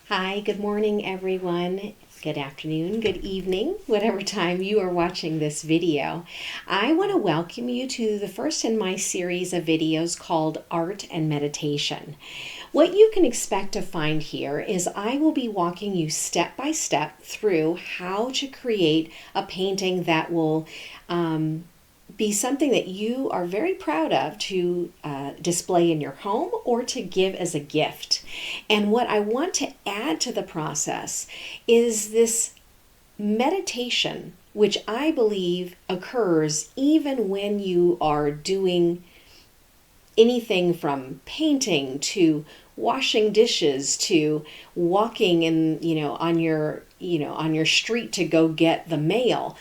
Hi, good morning, everyone. Good afternoon, good evening, whatever time you are watching this video. I want to welcome you to the first in my series of videos called Art and Meditation. What you can expect to find here is I will be walking you step by step through how to create a painting that will be something that you are very proud of to display in your home or to give as a gift. And what I want to add to the process is this meditation, which I believe occurs even when you are doing anything from painting to washing dishes to walking in, on your street to go get the mail.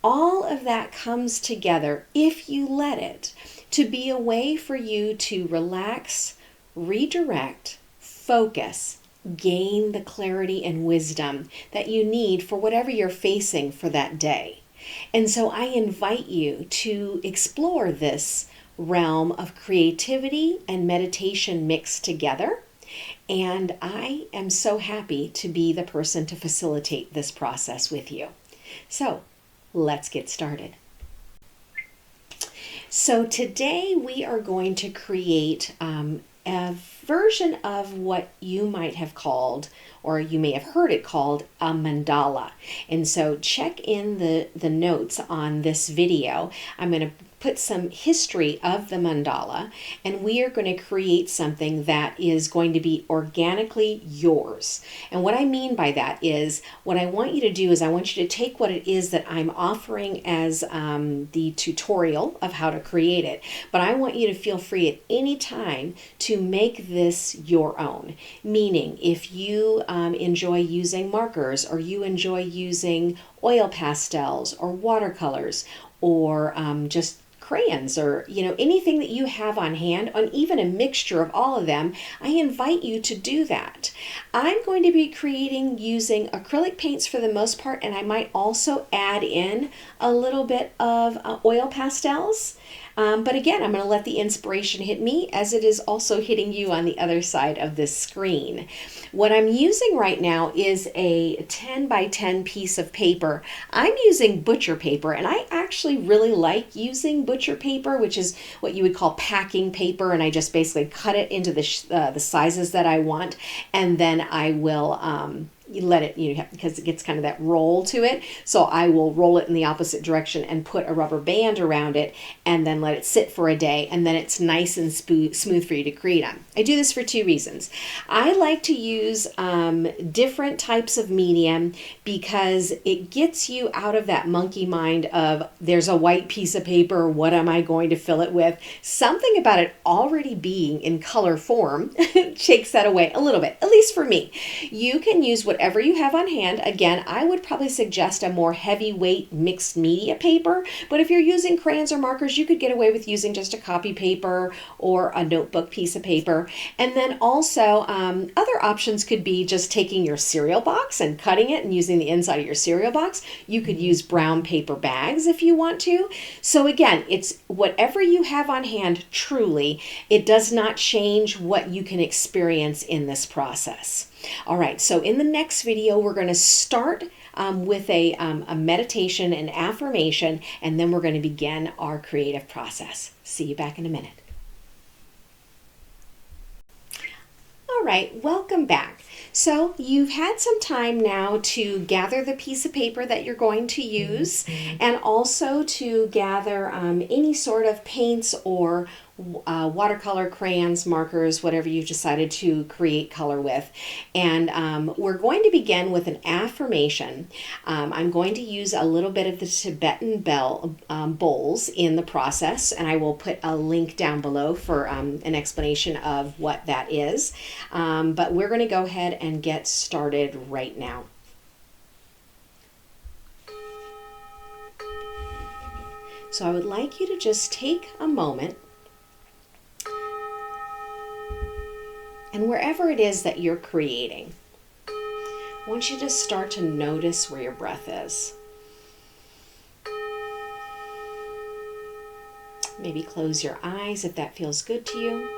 All of that comes together, if you let it, to be a way for you to relax, redirect, focus, gain the clarity and wisdom that you need for whatever you're facing for that day. And so I invite you to explore this realm of creativity and meditation mixed together. And I am so happy to be the person to facilitate this process with you. So, let's get started. So today we are going to create a version of what you might have called, or you may have heard it called, a mandala. And so check in the notes on this video. I'm going to put some history of the mandala, and we are going to create something that is going to be organically yours. And what I mean by that is, what I want you to do is I want you to take what it is that I'm offering as the tutorial of how to create it, but I want you to feel free at any time to make this your own. Meaning, if you enjoy using markers, or you enjoy using oil pastels or watercolors, or just crayons, or anything that you have on hand, and even a mixture of all of them, I invite you to do that. I'm going to be creating using acrylic paints for the most part, and I might also add in a little bit of oil pastels. But again, I'm going to let the inspiration hit me as it is also hitting you on the other side of this screen. What I'm using right now is a 10 by 10 piece of paper. I'm using butcher paper, and I actually really like using butcher paper, which is what you would call packing paper, and I just basically cut it into the sizes that I want, and then I will let it, because it gets kind of that roll to it. So I will roll it in the opposite direction and put a rubber band around it, and then let it sit for a day, and then it's nice and smooth for you to create on. I do this for two reasons. I like to use different types of medium because it gets you out of that monkey mind of there's a white piece of paper, what am I going to fill it with? Something about it already being in color form takes that away a little bit, at least for me. You can use whatever you have on hand. Again, I would probably suggest a more heavyweight mixed media paper, but if you're using crayons or markers, you could get away with using just a copy paper or a notebook piece of paper. And then also other options could be just taking your cereal box and cutting it and using the inside of your cereal box. You could use brown paper bags if you want to. So again, it's whatever you have on hand, truly. It does not change what you can experience in this process. All right, so in the next video, we're going to start with a meditation and affirmation, and then we're going to begin our creative process. See you back in a minute. All right, welcome back. So you've had some time now to gather the piece of paper that you're going to use, and also to gather any sort of paints or watercolor, crayons, markers, whatever you've decided to create color with. And we're going to begin with an affirmation. I'm going to use a little bit of the Tibetan bowls in the process, and I will put a link down below for an explanation of what that is. But we're going to go ahead and get started right now. So I would like you to just take a moment, and wherever it is that you're creating, I want you to start to notice where your breath is. Maybe close your eyes if that feels good to you.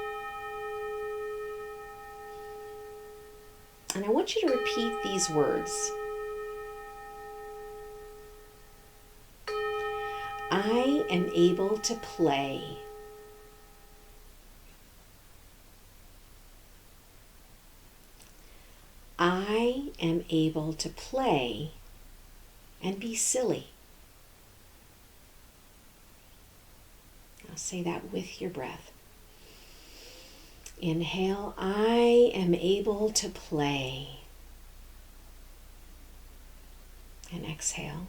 And I want you to repeat these words. I am able to play. I am able to play and be silly. I'll say that with your breath. Inhale, I am able to play. And exhale.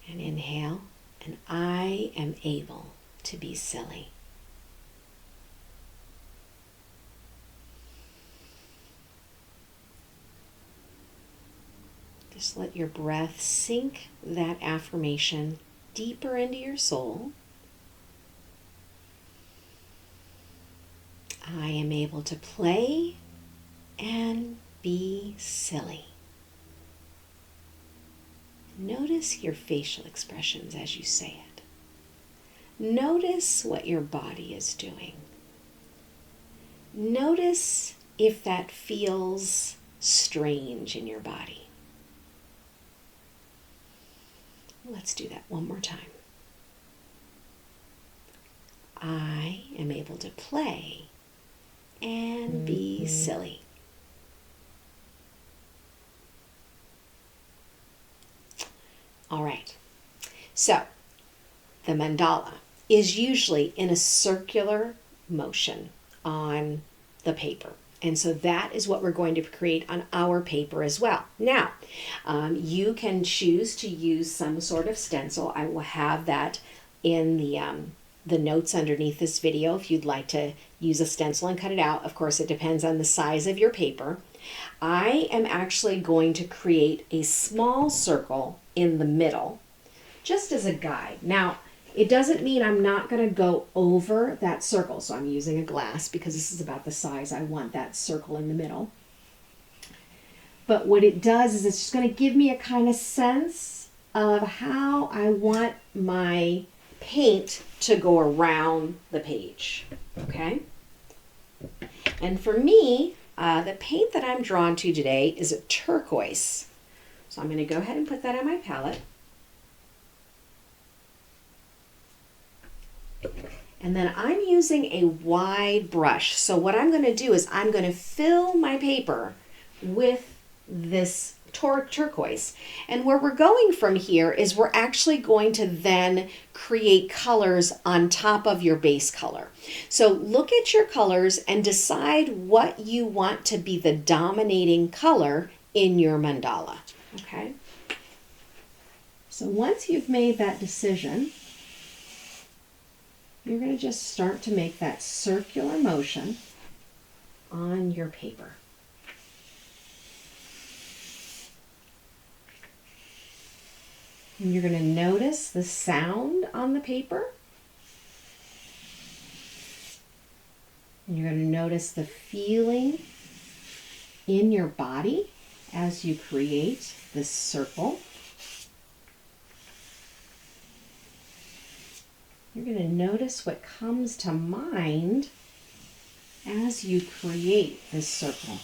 And inhale, and I am able to be silly. Just let your breath sink that affirmation deeper into your soul. I am able to play and be silly. Notice your facial expressions as you say it. Notice what your body is doing. Notice if that feels strange in your body. Let's do that one more time. I am able to play and be silly. All right. So, the mandala is usually in a circular motion on the paper. And so that is what we're going to create on our paper as well. Now, you can choose to use some sort of stencil. I will have that in the notes underneath this video if you'd like to use a stencil and cut it out. Of course, it depends on the size of your paper. I am actually going to create a small circle in the middle, just as a guide. Now, it doesn't mean I'm not going to go over that circle. So I'm using a glass because this is about the size I want that circle in the middle. But what it does is it's just going to give me a kind of sense of how I want my paint to go around the page. Okay? And for me, the paint that I'm drawn to today is a turquoise. So I'm going to go ahead and put that on my palette. And then I'm using a wide brush. So what I'm going to do is I'm going to fill my paper with this turquoise. And where we're going from here is we're actually going to then create colors on top of your base color. So look at your colors and decide what you want to be the dominating color in your mandala. Okay? So once you've made that decision, you're going to just start to make that circular motion on your paper. And you're going to notice the sound on the paper. And you're going to notice the feeling in your body as you create this circle. You're going to notice what comes to mind as you create this circle.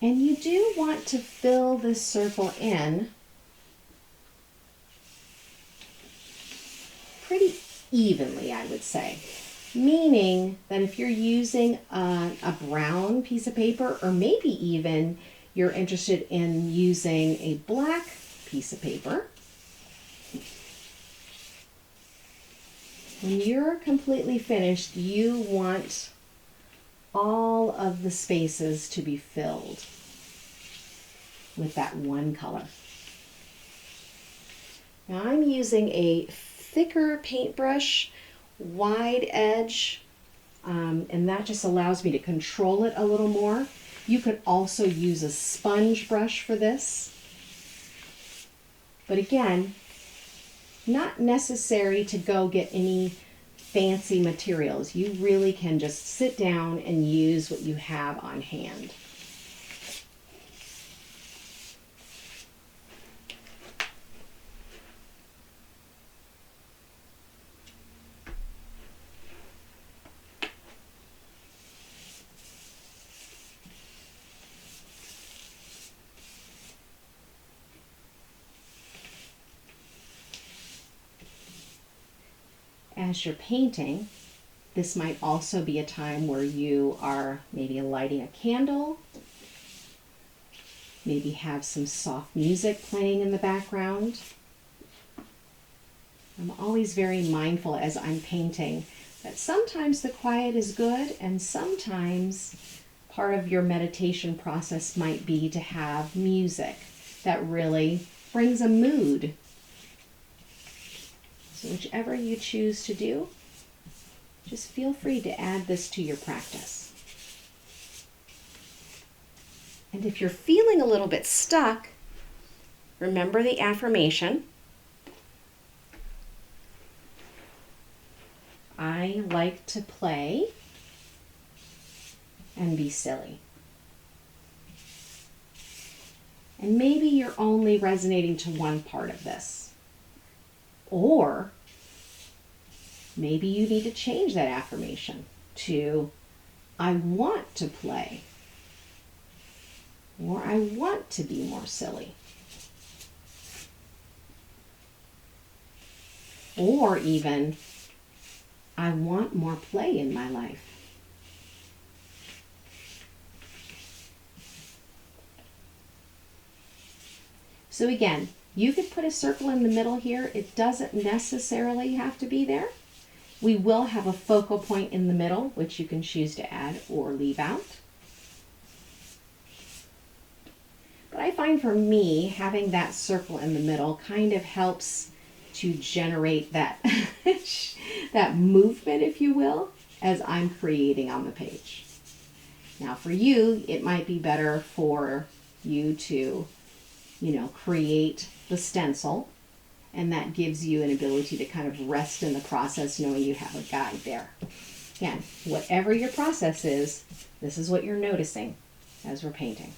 And you do want to fill this circle in pretty evenly, I would say. Meaning that if you're using a brown piece of paper, or maybe even you're interested in using a black piece of paper, when you're completely finished, you want all of the spaces to be filled with that one color. Now I'm using a thicker paintbrush, wide edge, and that just allows me to control it a little more. You could also use a sponge brush for this. But again, not necessary to go get any fancy materials. You really can just sit down and use what you have on hand. as you're painting, this might also be a time where you are maybe lighting a candle, maybe have some soft music playing in the background. I'm always very mindful as I'm painting that sometimes the quiet is good, and sometimes part of your meditation process might be to have music that really brings a mood. So whichever you choose to do, just feel free to add this to your practice. And if you're feeling a little bit stuck, remember the affirmation. I like to play and be silly. And maybe you're only resonating to one part of this. Or maybe you need to change that affirmation to, I want to play, or I want to be more silly. Or even, I want more play in my life. So again, you could put a circle in the middle here. It doesn't necessarily have to be there. We will have a focal point in the middle, which you can choose to add or leave out. But I find for me, having that circle in the middle kind of helps to generate that, that movement, if you will, as I'm creating on the page. Now for you, it might be better for you to, create the stencil, and that gives you an ability to kind of rest in the process knowing you have a guide there. Again, whatever your process is, this is what you're noticing as we're painting.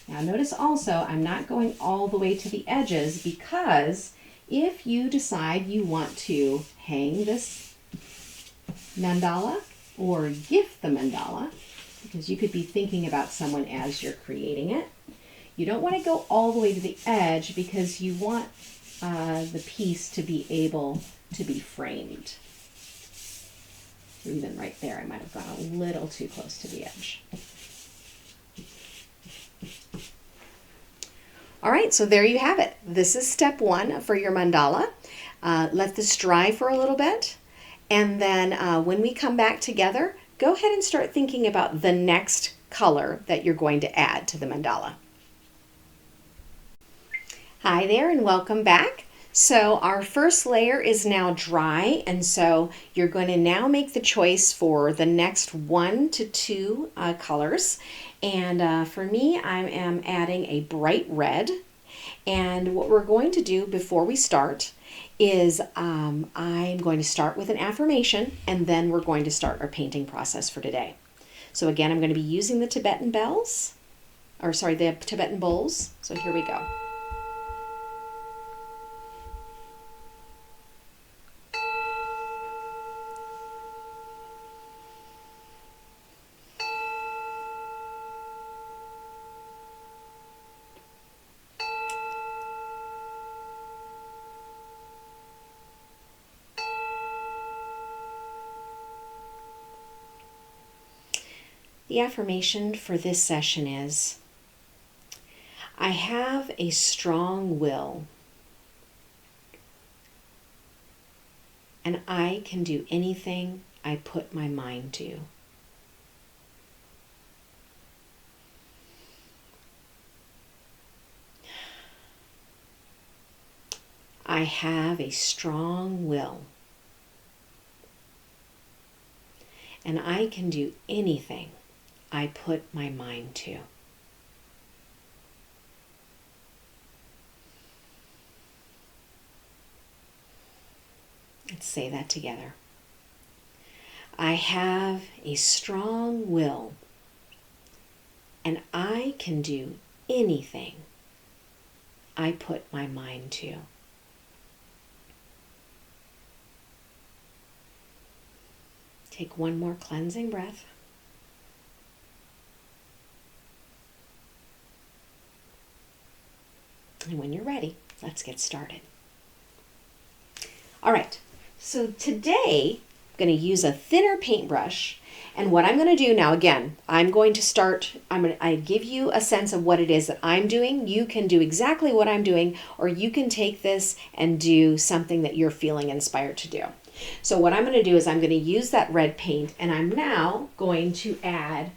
Now notice also, I'm not going all the way to the edges, because if you decide you want to hang this mandala or gift the mandala, because you could be thinking about someone as you're creating it, you don't want to go all the way to the edge because you want the piece to be able to be framed. So even right there, I might have gone a little too close to the edge. All right, so there you have it. This is step one for your mandala. Let this dry for a little bit. And then when we come back together, go ahead and start thinking about the next color that you're going to add to the mandala. Hi there and welcome back. So our first layer is now dry, and so you're going to now make the choice for the next 1 to 2 colors. And for me, I am adding a bright red. And what we're going to do before we start is I'm going to start with an affirmation, and then we're going to start our painting process for today. So again, I'm going to be using the Tibetan bells, the Tibetan bowls. So here we go. The affirmation for this session is, I have a strong will, and I can do anything I put my mind to. I have a strong will, and I can do anything I put my mind to. Let's say that together. I have a strong will, and I can do anything I put my mind to. Take one more cleansing breath. And when you're ready, let's get started. All right, so today I'm going to use a thinner paintbrush. And what I'm going to do now, again, I give you a sense of what it is that I'm doing. You can do exactly what I'm doing, or you can take this and do something that you're feeling inspired to do. So what I'm going to do is I'm going to use that red paint, and I'm now going to I'm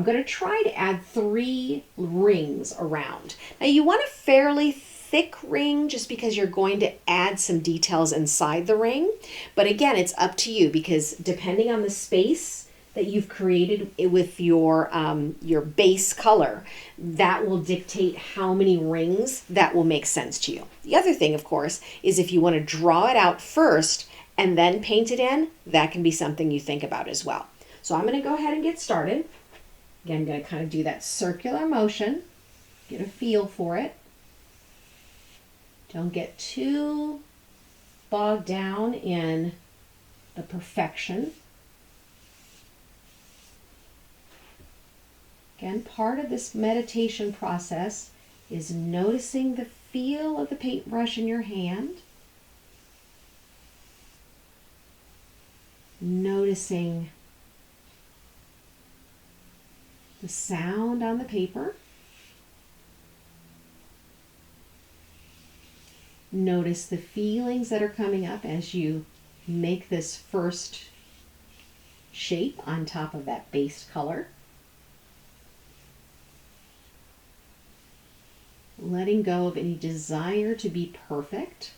going to try to add 3 rings around. Now you want a fairly thick ring just because you're going to add some details inside the ring. But again, it's up to you because depending on the space that you've created with your base color, that will dictate how many rings that will make sense to you. The other thing, of course, is if you want to draw it out first and then paint it in, that can be something you think about as well. So I'm going to go ahead and get started. Again, I'm going to kind of do that circular motion, get a feel for it. Don't get too bogged down in the perfection. Again, part of this meditation process is noticing the feel of the paintbrush in your hand. Noticing the sound on the paper. Notice the feelings that are coming up as you make this first shape on top of that base color. Letting go of any desire to be perfect.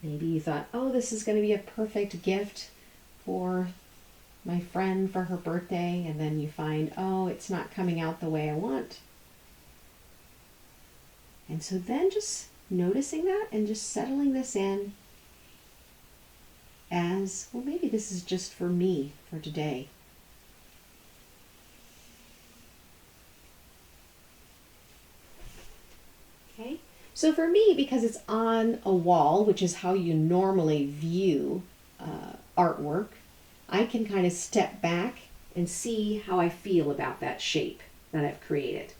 Maybe you thought, oh, this is going to be a perfect gift for my friend for her birthday, and then you find, oh, it's not coming out the way I want. And so then just noticing that and just settling this in as, well, maybe this is just for me for today. Okay, so for me, because it's on a wall, which is how you normally view artwork, I can kind of step back and see how I feel about that shape that I've created.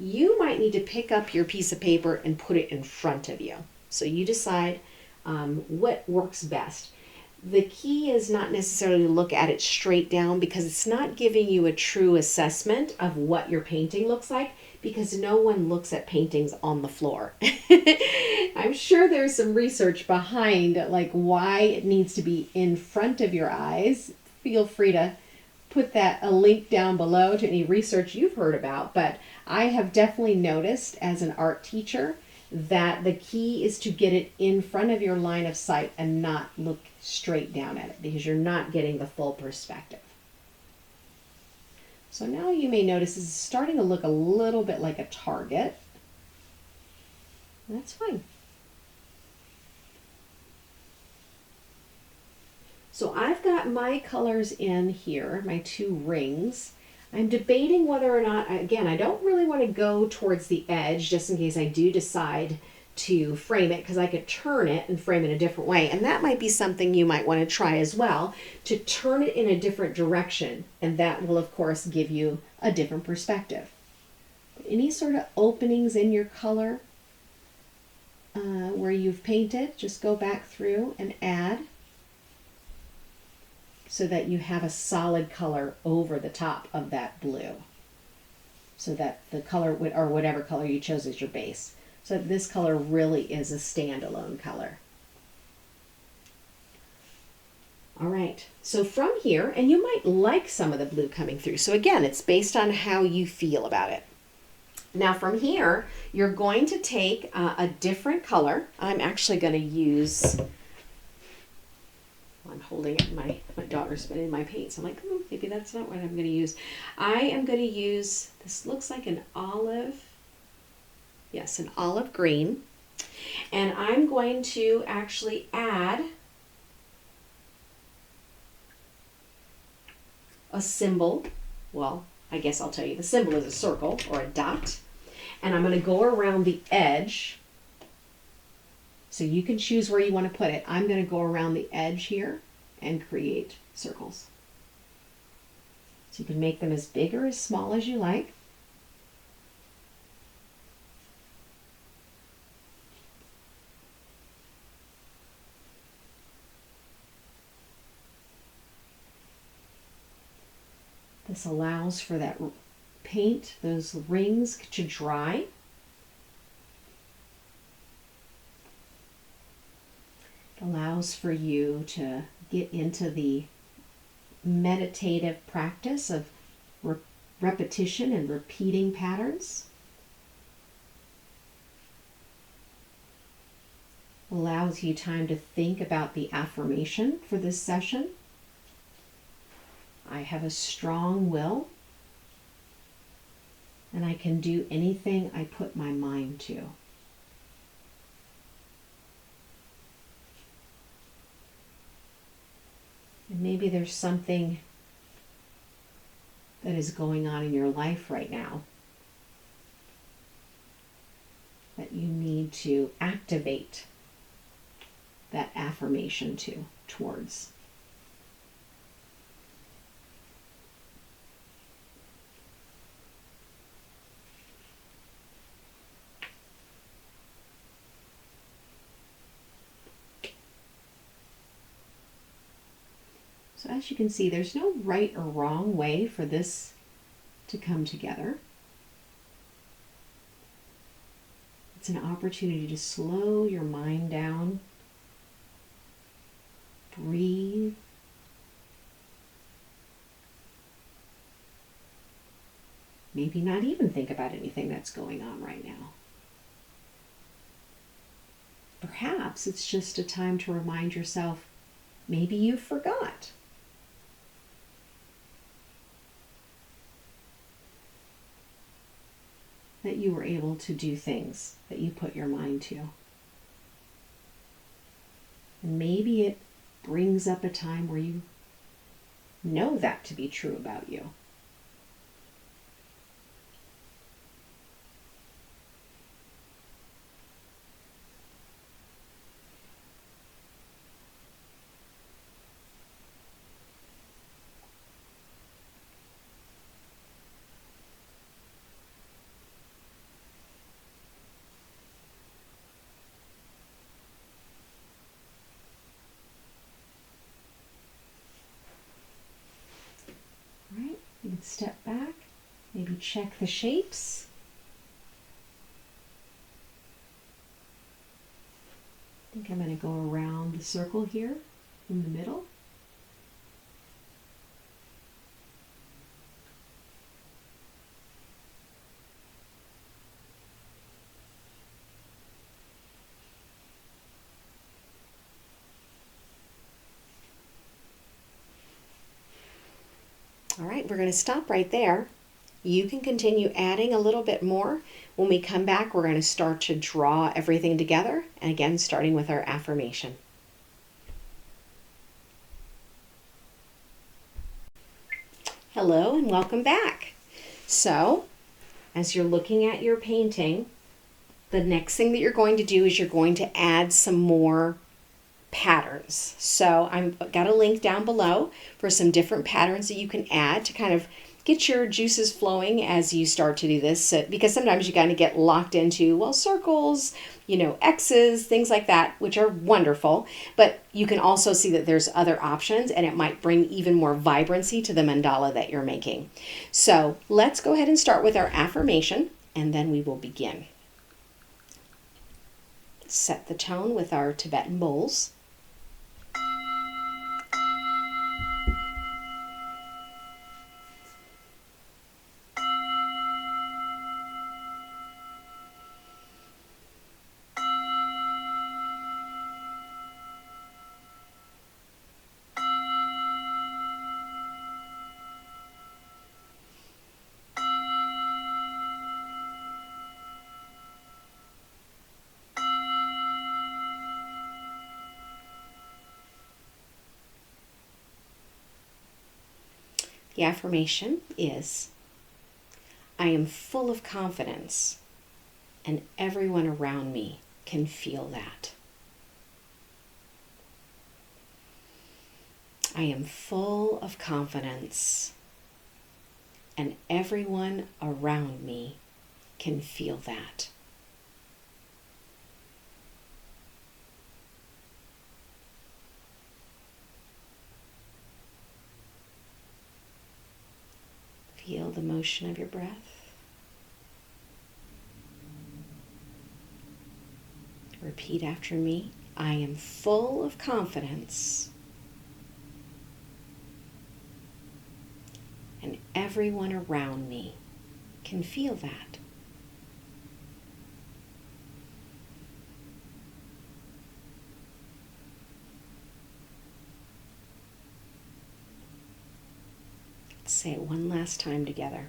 You might need to pick up your piece of paper and put it in front of you. So you decide what works best. The key is not necessarily to look at it straight down because it's not giving you a true assessment of what your painting looks like because no one looks at paintings on the floor. I'm sure there's some research behind like why it needs to be in front of your eyes. Feel free to put a link down below to any research you've heard about, but I have definitely noticed as an art teacher that the key is to get it in front of your line of sight and not look straight down at it because you're not getting the full perspective. So now you may notice this is starting to look a little bit like a target. That's fine. So I've got my colors in here, my 2 rings. I'm debating whether or not, again, I don't really want to go towards the edge just in case I do decide to frame it because I could turn it and frame it a different way. And that might be something you might want to try as well, to turn it in a different direction. And that will, of course, give you a different perspective. Any sort of openings in your color where you've painted, just go back through and add so that you have a solid color over the top of that blue. So that the color, or whatever color you chose as your base. So this color really is a standalone color. All right, so from here, and you might like some of the blue coming through. So again, it's based on how you feel about it. Now from here, you're going to take a different color. I'm actually going to use, I'm holding it, my daughter's been in my paint, so I'm like, maybe that's not what I'm going to use. I am going to use, this looks like an olive, yes, an olive green. And I'm going to actually add a symbol. Well, I guess I'll tell you the symbol is a circle or a dot. And I'm going to go around the edge. So you can choose where you want to put it. I'm going to go around the edge here and create circles. So you can make them as big or as small as you like. This allows for that paint, those rings, to dry. It allows for you to get into the meditative practice of repetition and repeating patterns. Allows you time to think about the affirmation for this session. I have a strong will, and I can do anything I put my mind to. And maybe there's something that is going on in your life right now that you need to activate that affirmation towards. So as you can see, there's no right or wrong way for this to come together. It's an opportunity to slow your mind down, breathe, maybe not even think about anything that's going on right now. Perhaps it's just a time to remind yourself, maybe you forgot. That you were able to do things that you put your mind to. And maybe it brings up a time where you know that to be true about you. You can step back, maybe check the shapes. I think I'm going to go around the circle here in the middle. All right, we're going to stop right there. You can continue adding a little bit more. When we come back, we're going to start to draw everything together. And again, starting with our affirmation. Hello and welcome back. So, as you're looking at your painting, the next thing that you're going to do is you're going to add some more patterns. So I've got a link down below for some different patterns that you can add to kind of get your juices flowing as you start to do this, because sometimes you kind of get locked into, well, circles, X's, things like that, which are wonderful, but you can also see that there's other options and it might bring even more vibrancy to the mandala that you're making. So let's go ahead and start with our affirmation and then we will begin. Set the tone with our Tibetan bowls. The affirmation is, I am full of confidence and everyone around me can feel that. I am full of confidence and everyone around me can feel that. Feel the motion of your breath. Repeat after me. I am full of confidence, and everyone around me can feel that. Let's say it one last time together.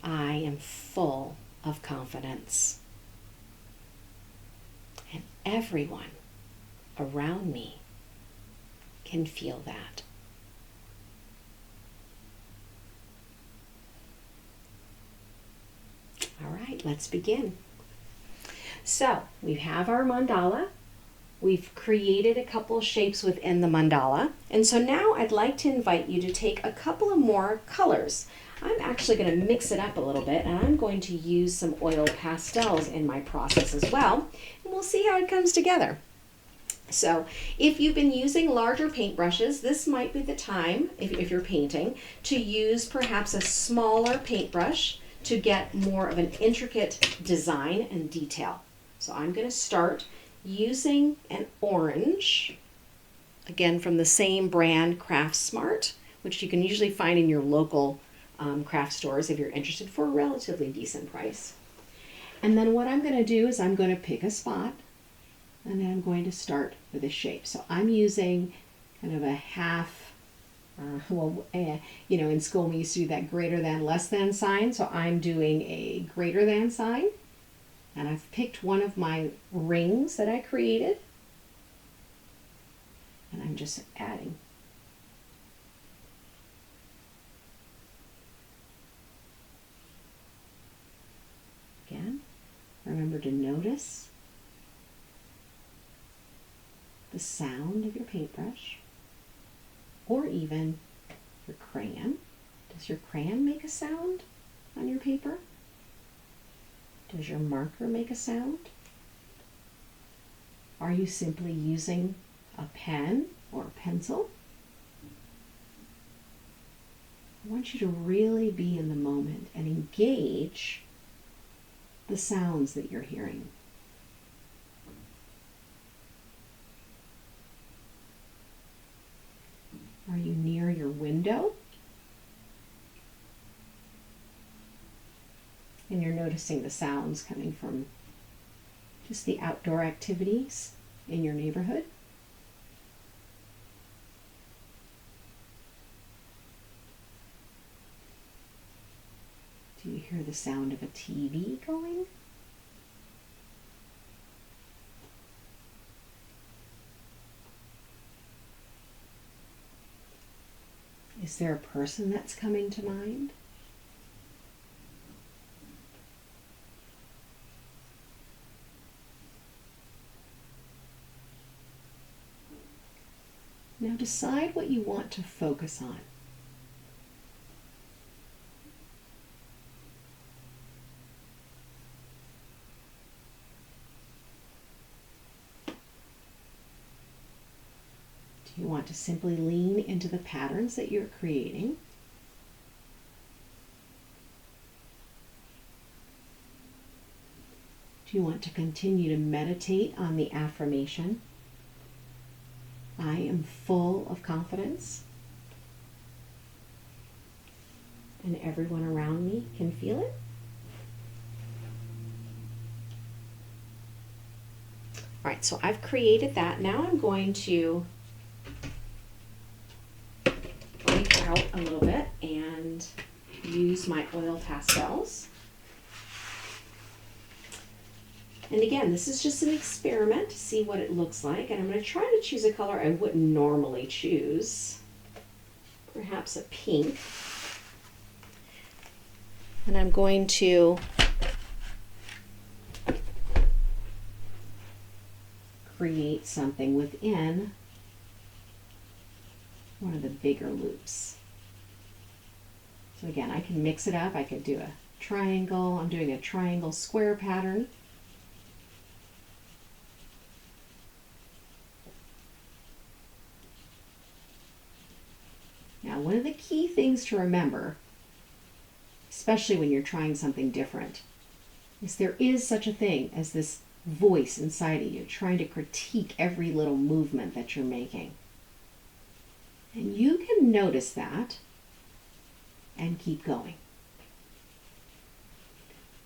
I am full of confidence, and everyone around me can feel that. All right, let's begin. So we have our mandala. We've created a couple of shapes within the mandala. And so now I'd like to invite you to take a couple of more colors. I'm actually going to mix it up a little bit, and I'm going to use some oil pastels in my process as well. And we'll see how it comes together. So if you've been using larger paintbrushes, this might be the time, if you're painting, to use perhaps a smaller paintbrush to get more of an intricate design and detail. So I'm going to start using an orange, again from the same brand, Craft Smart, which you can usually find in your local craft stores if you're interested, for a relatively decent price. And then what I'm going to do is I'm going to pick a spot, and then I'm going to start with a shape. So I'm using kind of a half, in school we used to do that greater than, less than sign. So I'm doing a greater than sign. And I've picked one of my rings that I created. And I'm just adding. Again, remember to notice the sound of your paintbrush, or even your crayon. Does your crayon make a sound on your paper? Does your marker make a sound? Are you simply using a pen or a pencil? I want you to really be in the moment and engage the sounds that you're hearing. Are you near your window? And you're noticing the sounds coming from just the outdoor activities in your neighborhood. Do you hear the sound of a TV going? Is there a person that's coming to mind? Now decide what you want to focus on. Do you want to simply lean into the patterns that you're creating? Do you want to continue to meditate on the affirmation, I am full of confidence, and everyone around me can feel it? All right, so I've created that. Now I'm going to break out a little bit and use my oil pastels. And again, this is just an experiment to see what it looks like. And I'm going to try to choose a color I wouldn't normally choose. Perhaps a pink. And I'm going to create something within one of the bigger loops. So again, I can mix it up. I could do a triangle. I'm doing a triangle square pattern. Now, one of the key things to remember, especially when you're trying something different, is there is such a thing as this voice inside of you trying to critique every little movement that you're making. And you can notice that and keep going.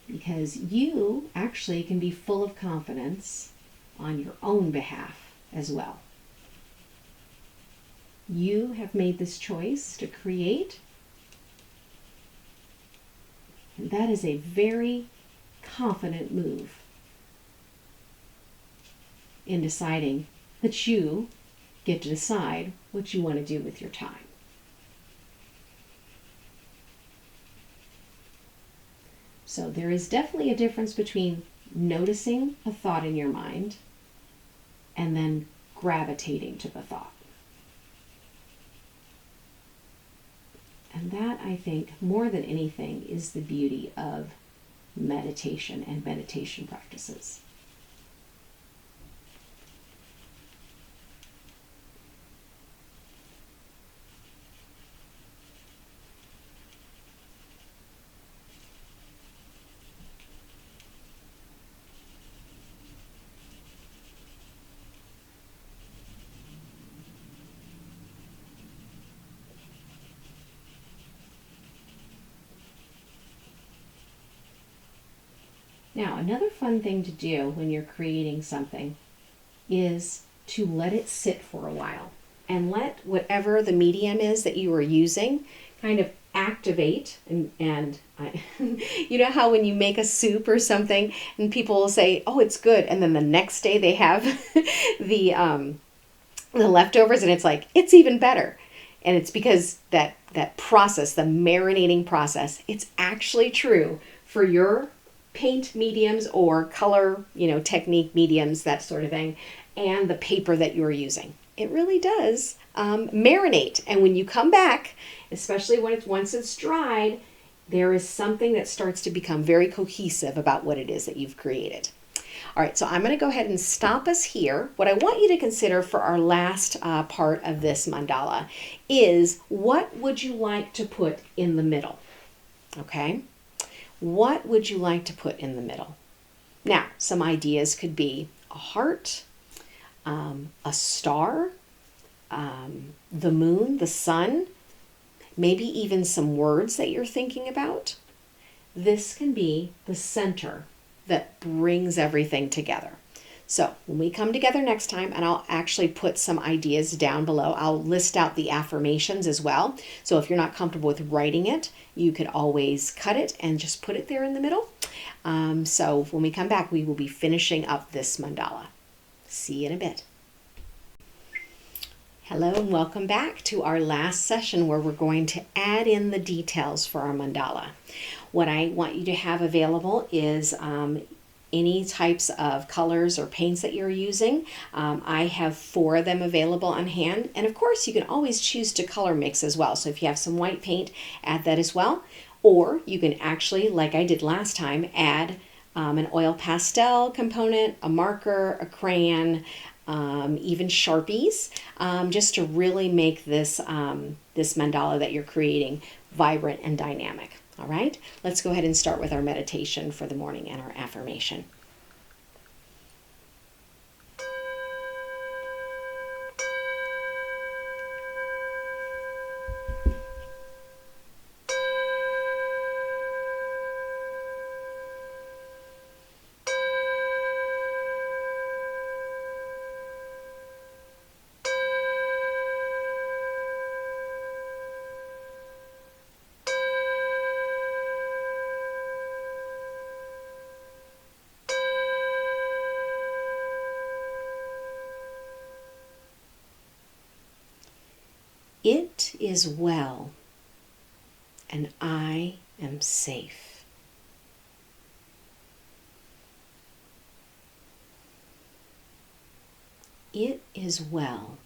Because you actually can be full of confidence on your own behalf as well. You have made this choice to create, and that is a very confident move in deciding that you get to decide what you want to do with your time. So there is definitely a difference between noticing a thought in your mind and then gravitating to the thought. And that, I think, more than anything, is the beauty of meditation and meditation practices. Now, another fun thing to do when you're creating something is to let it sit for a while and let whatever the medium is that you are using kind of activate and you know how when you make a soup or something and people will say, oh, it's good, and then the next day they have the leftovers and it's like, it's even better. And it's because that process, the marinating process, it's actually true for your paint mediums or color, technique mediums, that sort of thing, and the paper that you're using. It really does marinate. And when you come back, especially once it's dried, there is something that starts to become very cohesive about what it is that you've created. All right, so I'm going to go ahead and stop us here. What I want you to consider for our last part of this mandala is, what would you like to put in the middle? Okay? What would you like to put in the middle? Now, some ideas could be a heart, a star, the moon, the sun, maybe even some words that you're thinking about. This can be the center that brings everything together. So when we come together next time, and I'll actually put some ideas down below, I'll list out the affirmations as well. So if you're not comfortable with writing it, you could always cut it and just put it there in the middle. So when we come back, we will be finishing up this mandala. See you in a bit. Hello and welcome back to our last session where we're going to add in the details for our mandala. What I want you to have available is any types of colors or paints that you're using. I have 4 of them available on hand. And of course, you can always choose to color mix as well. So if you have some white paint, add that as well. Or you can actually, like I did last time, add an oil pastel component, a marker, a crayon, even Sharpies, just to really make this, this mandala that you're creating vibrant and dynamic. All right, let's go ahead and start with our meditation for the morning and our affirmation. It is well, and I am safe. It is well,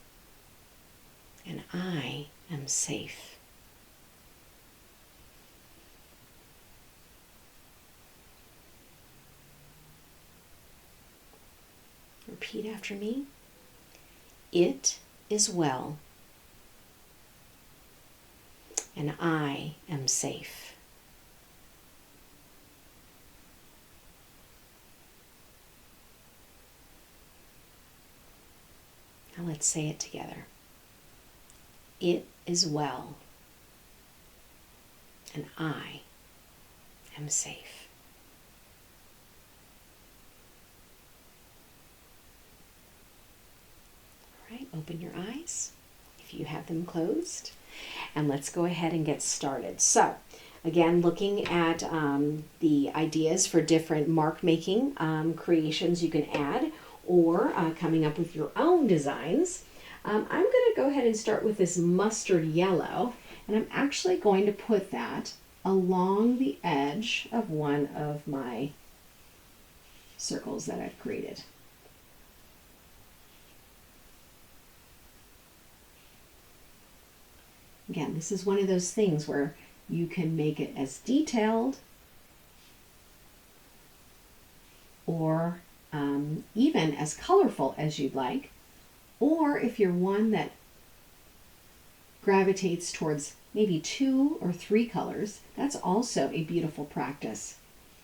and I am safe. Repeat after me. It is well, and I am safe. Now let's say it together. It is well, and I am safe. All right, open your eyes if you have them closed, and let's go ahead and get started. So, again, looking at the ideas for different mark making creations you can add, or coming up with your own designs. I'm going to go ahead and start with this mustard yellow, and I'm actually going to put that along the edge of one of my circles that I've created. Again, this is one of those things where you can make it as detailed or even as colorful as you'd like, or if you're one that gravitates towards maybe 2 or 3 colors, that's also a beautiful practice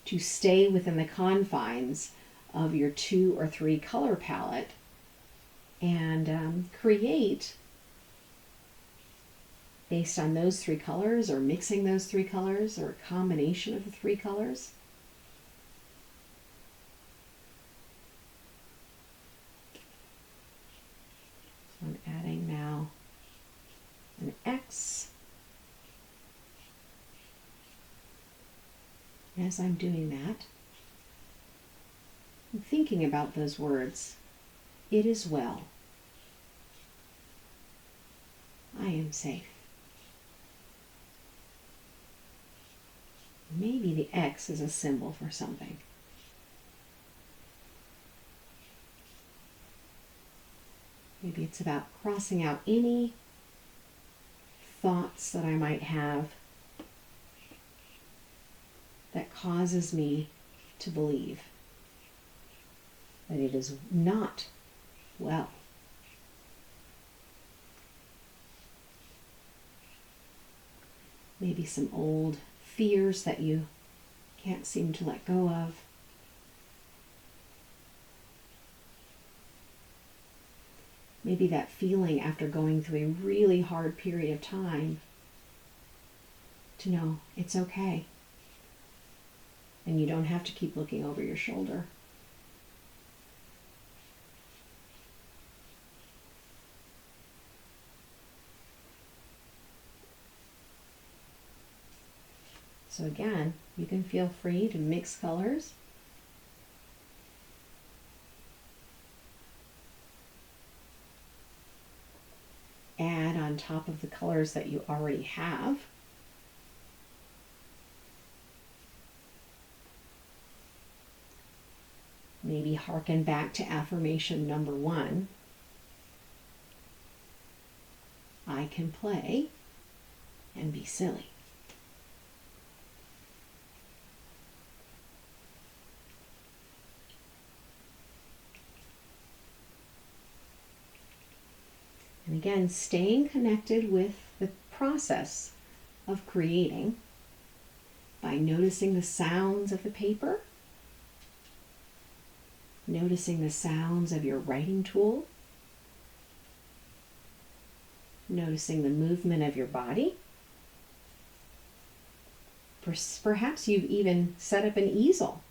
to stay within the confines of your 2 or 3 color palette and create based on those 3 colors, or mixing those 3 colors, or a combination of the 3 colors. So I'm adding now an X. As I'm doing that, I'm thinking about those words. It is well. I am safe. Maybe the X is a symbol for something. Maybe it's about crossing out any thoughts that I might have that causes me to believe that it is not well. Maybe some old fears that you can't seem to let go of. Maybe that feeling after going through a really hard period of time to know it's okay. And you don't have to keep looking over your shoulder. So again, you can feel free to mix colors. Add on top of the colors that you already have. Maybe hearken back to affirmation number 1. I can play and be silly. And again, staying connected with the process of creating by noticing the sounds of the paper, noticing the sounds of your writing tool, noticing the movement of your body. Perhaps you've even set up an easel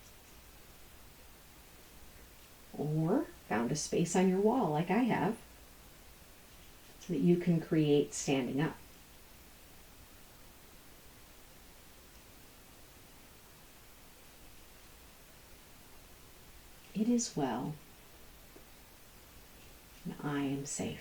or found a space on your wall like I have, so that you can create standing up. It is well, and I am safe.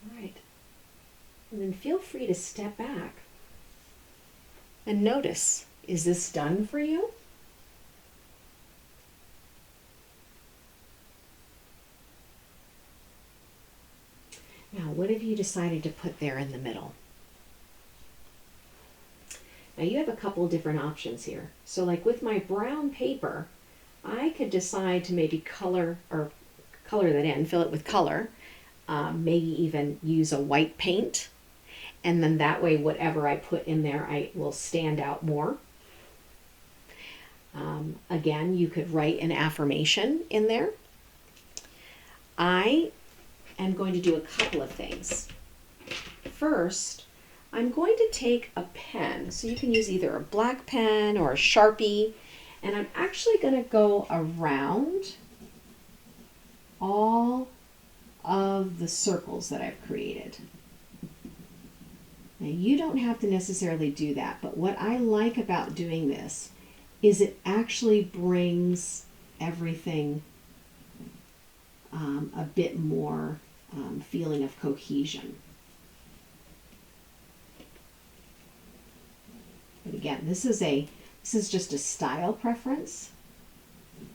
All right. And then feel free to step back and notice, is this done for you? Now, what have you decided to put there in the middle? Now you have a couple different options here. So like with my brown paper, I could decide to maybe color that in, fill it with color, maybe even use a white paint, and then that way whatever I put in there I will stand out more. Again, you could write an affirmation in there. I am going to do a couple of things. First, I'm going to take a pen, so you can use either a black pen or a Sharpie, and I'm actually going to go around all of the circles that I've created. Now, you don't have to necessarily do that, but what I like about doing this is it actually brings everything a bit more feeling of cohesion. But again, this is just a style preference,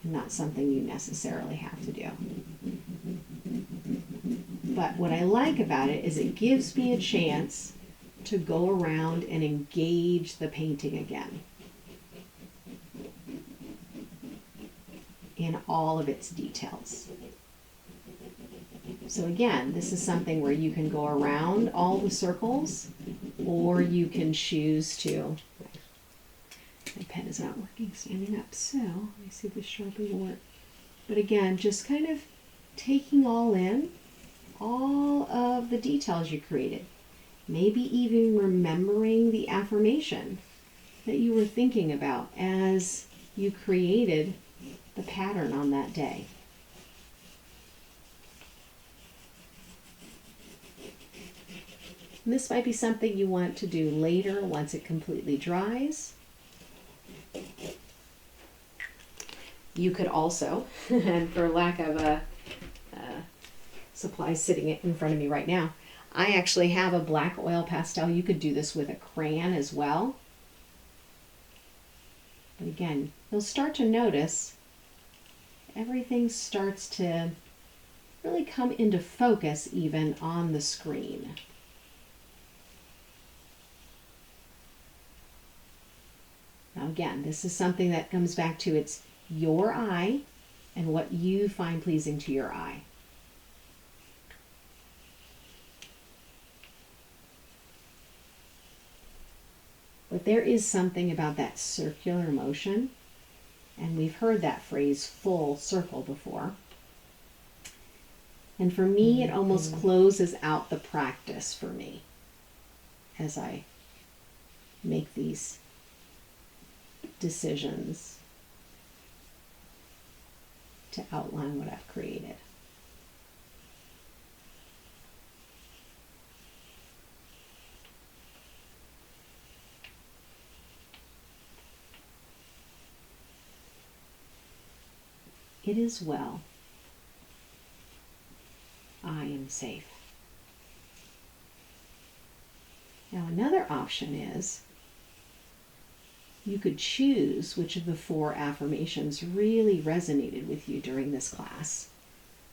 not something you necessarily have to do. But what I like about it is it gives me a chance to go around and engage the painting again in all of its details. So again, this is something where you can go around all the circles, or you can choose to. My pen is not working standing up, so let me see if the Sharpie will work. But again, just kind of taking all in all of the details you created. Maybe even remembering the affirmation that you were thinking about as you created the pattern on that day. And this might be something you want to do later once it completely dries. You could also, and for lack of a supplies sitting in front of me right now, I actually have a black oil pastel. You could do this with a crayon as well. But again, you'll start to notice everything starts to really come into focus even on the screen. Now again, this is something that comes back to it's your eye and what you find pleasing to your eye. But there is something about that circular motion, and we've heard that phrase full circle before. And for me, it almost closes out the practice for me as I make these decisions to outline what I've created. It is well. I am safe. Now another option is you could choose which of the 4 affirmations really resonated with you during this class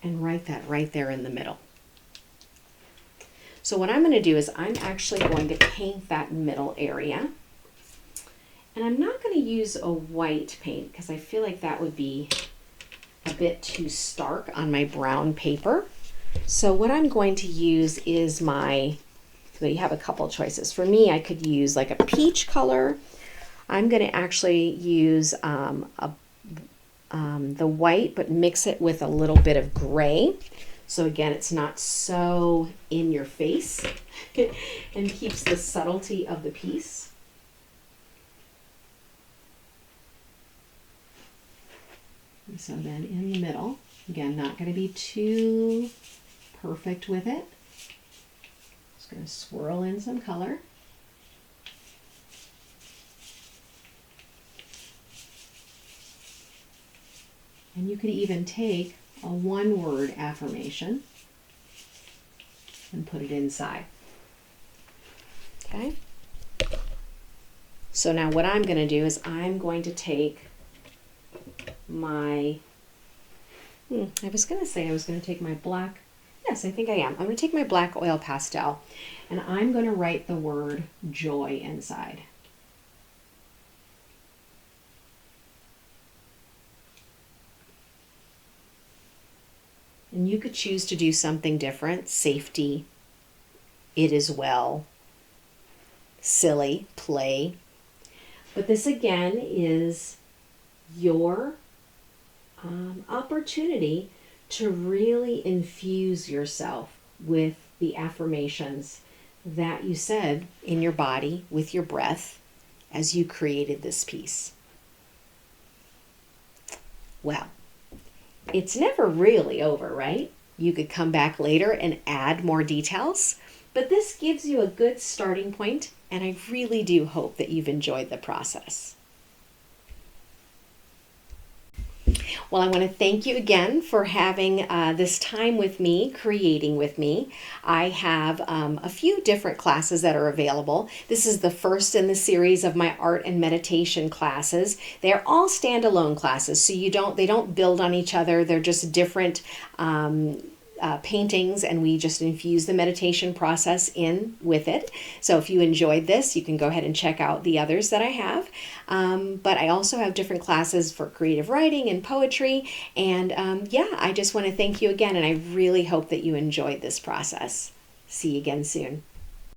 and write that right there in the middle. So what I'm going to do is I'm actually going to paint that middle area. And I'm not going to use a white paint because I feel like that would be a bit too stark on my brown paper. So what I'm going to use is you have a couple choices. For me, I could use like a peach color. I'm going to actually use the white, but mix it with a little bit of gray. So again, it's not so in your face and keeps the subtlety of the piece. And so then in the middle, again, not going to be too perfect with it. Just going to swirl in some color. And you could even take a 1-word affirmation and put it inside. Okay? So now what I'm going to do is I'm going to take my, I was going to say I was going to take my black, yes, I think I am. I'm going to take my black oil pastel and I'm going to write the word joy inside. And you could choose to do something different. Safety, it as well. Silly, play. But this again is your opportunity to really infuse yourself with the affirmations that you said in your body with your breath as you created this piece. Well, it's never really over, right? You could come back later and add more details, but this gives you a good starting point, and I really do hope that you've enjoyed the process. Well, I want to thank you again for having this time with me, creating with me. I have a few different classes that are available. This is the first in the series of my art and meditation classes. They're all standalone classes, so they don't build on each other. They're just different paintings, and we just infuse the meditation process in with it. So if you enjoyed this, you can go ahead and check out the others that I have. But I also have different classes for creative writing and poetry. And I just want to thank you again, and I really hope that you enjoyed this process. See you again soon.